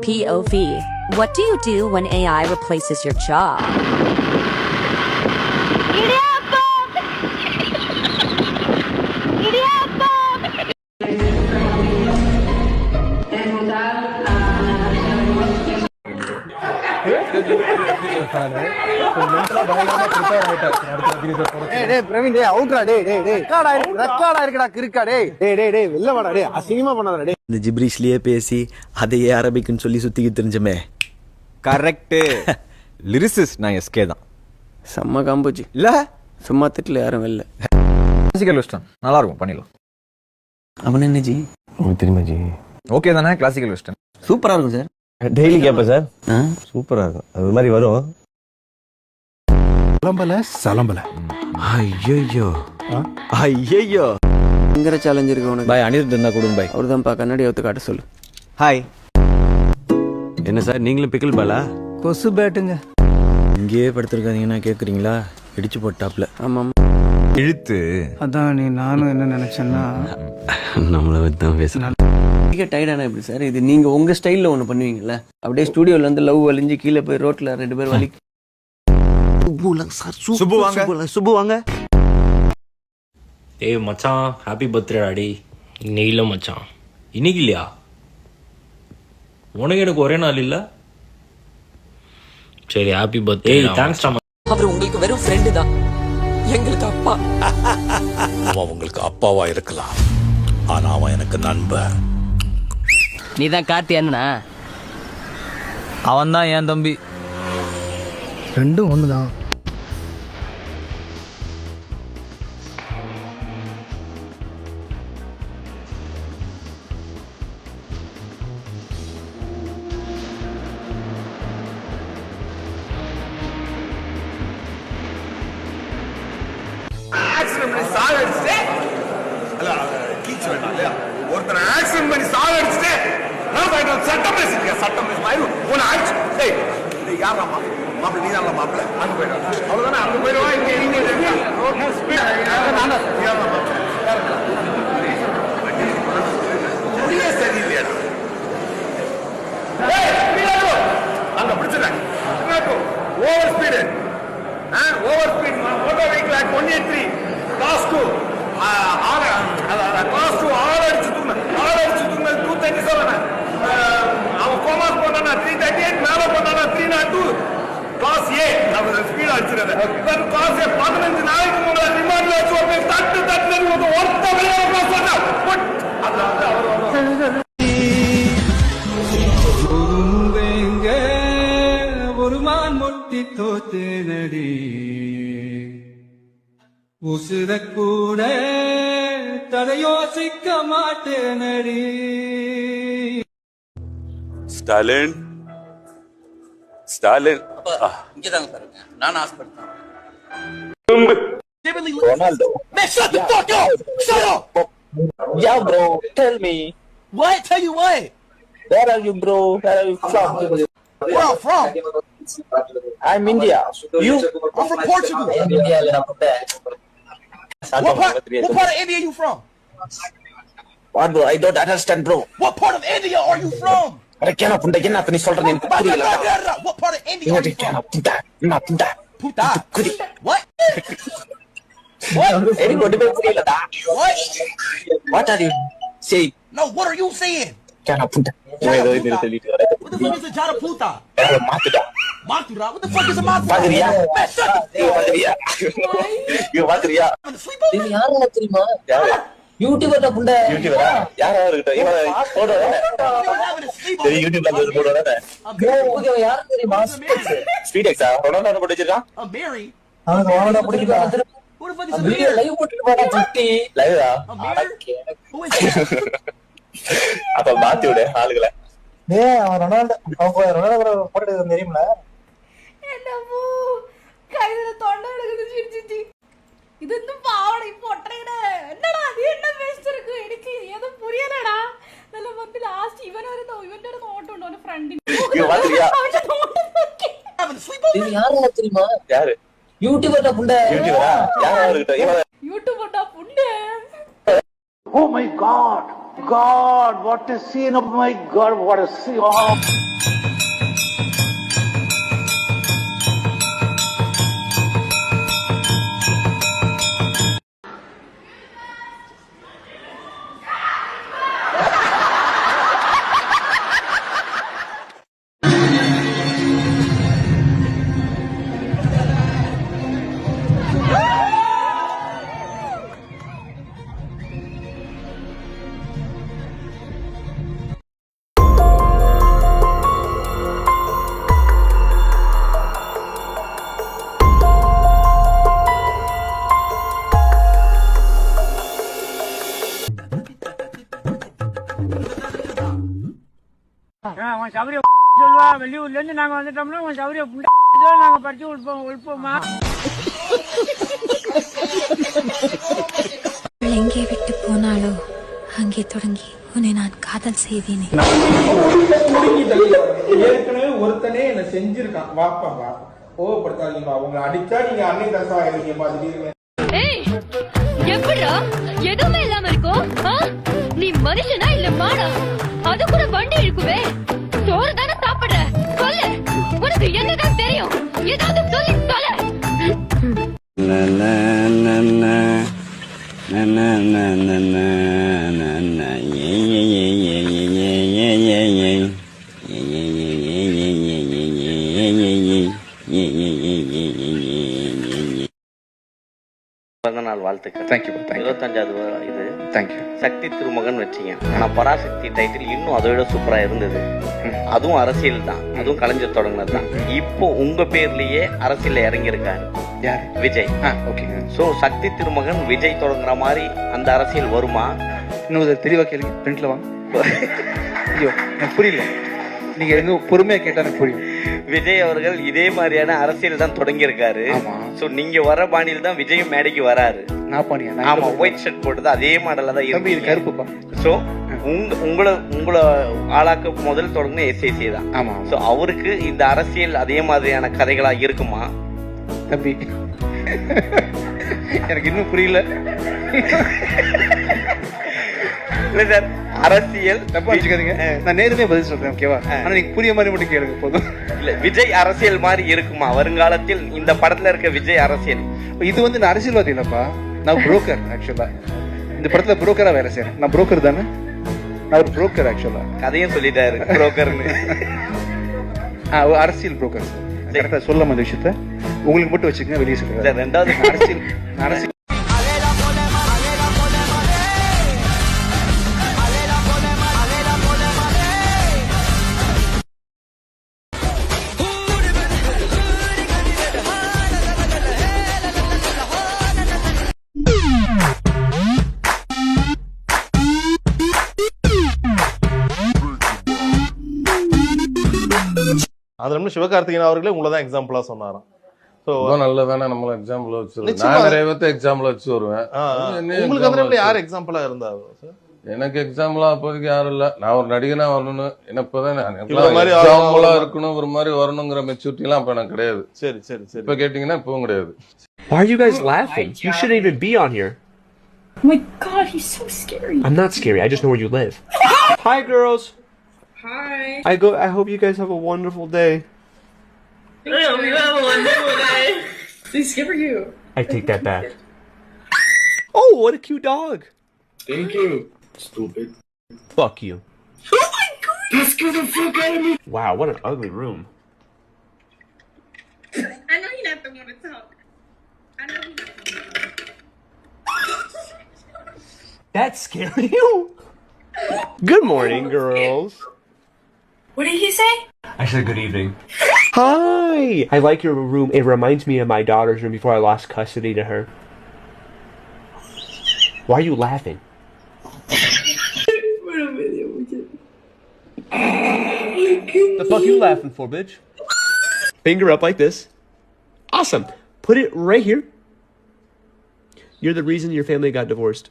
POV. What do you do when AI replaces your job? இந்த ஜிப்ரீஷ்லயே பேசி அதையே அரபிக்குன்னு சொல்லி சுத்திக்கிட்டு தெரிஞ்சமே. கரெக்ட். லிரிசிஸ்ட் நான் எஸ்கே தான். செம்ம காம்போச்சு இல்ல, சும்மா திட்டுல யாரும் இல்ல. கிளாசிக்கல் வெஸ்டர்ன் நல்லா இருக்கும், பண்ணிடலாம். அவன் என்ன ஜி உங்களுக்கு தெரியுமா ஜி? ஓகே தானே? கிளாசிக்கல் வெஸ்டர்ன் சூப்பரா இருக்கும் சார். டெய்லி கேட்பேன் சார், சூப்பரா இருக்கும். அது மாதிரி வரும். சலம்பல ஐயோ ஐயோ எங்கற சேலஞ்ச் இருக்கு உனக்கு? பாய் அனிருத் இருந்தா கொடுங்க பாய். அவர்தான் பா கண்ணாடி எடுத்து காட்ட சொல்லு. ஹாய். என்ன சார் நீங்களும் பிக்கிள் பாலா? கொசு பேட்டுங்க. இங்கேயே படுத்திருக்காதீங்கன்னா கேக்குறீங்களா? இடிச்சு போட்டாப்ல. ஆமா இழுத்து அதான் நீ நானும் என்ன நினைச்சேன்னா நம்மளை வச்சு தான் பேசுறேன். டயர்டானா எப்படி சார் இது? நீங்க உங்க ஸ்டைல்ல ஒண்ணு பண்ணுவீங்கல்ல, அப்படியே ஸ்டுடியோல இருந்து லவ் வலிஞ்சு கீழே போய் ரோட்ல 2 பேர் வலி. சுப்பு வாங்க. சுப்பு வாங்க. ஏய் மச்சான், ஹாப்பி பர்த்டே டாடி. இன்னைக்கு இல்லை மச்சான். இன்னைக்கு இல்லையா? உனக்கு எனக்கு ஒரே நாள் இல்ல. சரி ஹாப்பி பர்த்டே. தேங்க்ஸ் டா. அவர் உங்களுக்கு வெறும் ஃப்ரெண்டு தான், எங்களுக்கு அப்பா. அவன் உங்களுக்கு அப்பாவா இருக்கலாம், ஆனா அவன் எனக்கு நண்பன். நீ தான் கார்த்தி அண்ணனா? அவன் தான் என் தம்பி. ரெண்டும் ஒண்ணுதான். ஒருத்தனை ஆக்சிடென்ட் பண்ணி சாவடிச்சுட்டு சட்டம் பேசிருக்க. சட்டம் யாரா மாப்பிள்ள? நீ தான் மாப்பிள்ள. அங்க போயிடும். அவ்வளவுதானே? அங்க போயிடுவா. சரியில்லையா? அங்க பிடிச்சிருக்காங்க. Over speed, over speed motor vehicle act 183 clause 2 clause 2 ஆள் அடிச்சு தூக்குனது 237. அவன் கோமா போனா 338, மேல போனா 302. கிளாஸ் ஏ அவர் ஸ்பீட் அடிச்சிருக்காரு. கிளாஸ் ஏ 15 நாளைக்கு முன்னாடி ரிமாண்ட்ல வச்சு ஒரு தட்டு ஒருத்த வெளியே சொன்னா அது அவர் ஒரு மான் முட்டி தோத்து நடி உசுர கூட தடையோசிக்க மாட்டேன் நடி. ஸ்டாலின் ஸ்டாலின் இங்கதாங்க பாருங்க, நான் hospital. Ronaldo. Shut the fuck up! Shut up! Yeah bro, tell me. What? Tell you what? Where are you bro? Where are you from? Where I'm from? I'm India. You? I'm from Portugal. What part of India are you from? What bro? I don't understand bro. What part of India are you from? என்ன நீ சொல்ற? எனக்கு புரியல. What part of India are you from? Puta. What? எனக்கு ஒண்ணுமே புரியலடா. What? What are you saying? No, what are you saying? Jana puta. ஏதோ இது சொல்லிட்டு வர. What the fuck is a jara puta? மாத்துடா. Matura? What the fuck is a matura? பாக்குறியா? Man, shut the பாக்குறியா? இங்க பாக்குறியா? இது யாரா தெரியுமா? யாரு? யூடியூபர்ல புண்ட. யூடியூபரா? யாரா இருக்கட்டும். இவன் போடா. சரி யூடியூப்ல வந்து போடுறா. ஓகே, யார் தெரியுமா? ஸ்பீட் எக்ஸா ரொனால்டோ போட்டு வச்சிருக்கான். Mary. அவனுக்கு வாடா பிடிக்குதா? What the fuck is a Mary? Live போட்டு போடா சுத்தி. லைவா? Who is that? அப்ப மாத்தி விடு ஆளுகளை. டேய் அவன் ரொனால்டோ போட்டோ தெரியுமா? என்னமோ கையில தொண்டை எடுக்குது சிரிச்சிச்சி. இது என்ன பாவடை போட்றேடா. என்னடா அது என்ன வேஸ்ட் இருக்கு? எனக்கு ஏதோ புரியலடா. நல்ல வந்து லாஸ்ட் இவன் வரதோ இவன்ட ஓட்டோட ஒரு ஃப்ரெண்ட். இங்க பாக்குறியா? இது யாரா தெரியுமா? யாரு? யூடியூபர்ல புண்ட. யூடியூபரா? யாரா இருக்கட்டும். இவன் யூடியூபர்டா புண்ட. Oh my god. God, what a scene! Oh my God, what a scene! Oh. வெளியூர்ல இருந்து நாங்க வந்துட்டோம்னா உன் சௌரிய நாங்க படிச்சு உள்போமா எங்கே விட்டு போனாலோ அங்கே தொடங்கி உன்னை நான் காதல் செய்தேனே. ஏற்கனவே ஒருத்தனே என்ன செஞ்சிருக்கான். வாப்பா வா, கோவப்படுத்தாதீங்க. உங்களை அடிச்சா நீங்க அன்னை தசா ஆயிருக்கீங்க. எப்படா எதுவுமே இல்லாம இருக்கும்? நீ மனுஷனா இல்ல மாடா? அது கூட வண்டி இருக்குவே. சோறு தானே சாப்பிடுற? சொல்லு, உனக்கு என்னதான் தெரியும்? ஏதாவது சொல்லி சொல்ல. பிறந்தநாள் வாழ்த்துக்கள். தேங்க்யூ. 25வது இது தேங்க்யூ. சக்தி திருமகன் வச்சீங்க. ஆனா பராசக்தி டைட்டில் இன்னும் அதை விட சூப்பரா இருந்தது. அதுவும் அரசியல் தான், அதுவும் கலைஞர் தொடங்கினது தான். இப்போ உங்க பேர்லயே அரசியல் இறங்கி இருக்காரு. யார்? விஜய். ஓகே. சோ சக்தி திருமகன் விஜய் தொடங்குற மாதிரி அந்த அரசியல் வருமா? இன்னும் தெளிவா கேளுங்க, பிரிண்ட்ல வாங்க. ஐயோ எனக்கு புரியல, நீங்க எங்க பொறுமையா கேட்டா எனக்கு புரியும். விஜய் அவர்கள் இதே மாதிரியான அரசியல் தான் தொடங்கி இருக்காரு. சோ நீங்க வர பாணியில் தான் விஜயும் மேடைக்கு வராரு. நான் பாணியா? ஆமா, ஒயிட் ஷர்ட் போட்டது அதே மாடல்ல தான் இருக்கு. இது கருப்புப்பா. சோ உங்களை ஆளாக்க முதல் தொடங்கின எஸ்ஐசி தான். ஆமா. சோ அவருக்கு இந்த அரசியல் அதே மாதிரியான கதைகளா இருக்குமா? தம்பி எனக்கு இன்னும் புரியல. இல்ல சார், அரசியல் தப்பா வச்சுக்காதீங்க, நான் நேருமே பதில் சொல்றேன். ஓகேவா? ஆனா நீங்க புரிய மாதிரி மட்டும் கேளுங்க போதும். இல்ல, விஜய் அரசியல் மாதிரி இருக்குமா வருங்காலத்தில்? இந்த படத்துல இருக்க விஜய் அரசியல் இது வந்து நான் அரசியல்வாதி இல்லப்பா, நான் புரோக்கர். ஆக்சுவலா இந்த படத்துல புரோக்கரா வேலை செய்யறேன். நான் புரோக்கர் தானே, நான் ஒரு புரோக்கர். ஆக்சுவலா கதையும் சொல்லிட்டாரு புரோக்கர்னு. அரசியல் புரோக்கர். கரெக்டா சொல்லாம இந்த விஷயத்த உங்களுக்கு மட்டும் வச்சுக்கங்க, வெளியே சொல்றேன். ரெண்டாவது அரசியல் அது நம்ம சிவகார்த்திகேயன் அவர்களே உங்களை தான் எக்ஸாம்பிளா சொன்னாராம். சோ நல்லதானே நம்மள எக்ஸாம்பிள் வச்சு நான் நிறைய பேர்த்த எக்ஸாம்பிள் வச்சு வருவேன். உங்களுக்கு அந்த டைம்ல யார் எக்ஸாம்பிளா இருந்தாரு சார்? எனக்கு எக்ஸாம்பிளா அப்போதைக்கு யாரும் இல்ல. நான் ஒரு நடிகனா வரணும்னு என்னப்பதான் எக்ஸாம்பிளா இருக்கணும், ஒரு மாதிரி வரணுங்கிற மெச்சூரிட்டி எல்லாம் அப்ப எனக்கு கிடையாது. சரி சரி சரி. இப்ப கேட்டீங்கன்னா இப்பவும் கிடையாது. Why are you guys laughing? You shouldn't even be on here. Oh my God, he's so scary. I'm not scary. I just know where you live. Hi, girls. Hi. I hope you guys have a wonderful day. I hope you have a wonderful day. He's scary you. I take that back. Oh, what a cute dog. Thank you. Stupid. Fuck you. Oh my God. Let's get the fuck out of me. Wow, what an ugly room. I know you're not the one to talk. I know you're not the one to talk. That scared you? Good morning, girls. What did he say? I said good evening. Hi! I like your room. It reminds me of my daughter's room before I lost custody to her. Why are you laughing? The fuck you laughing for, bitch? Finger up like this. Awesome. Put it right here. You're the reason your family got divorced.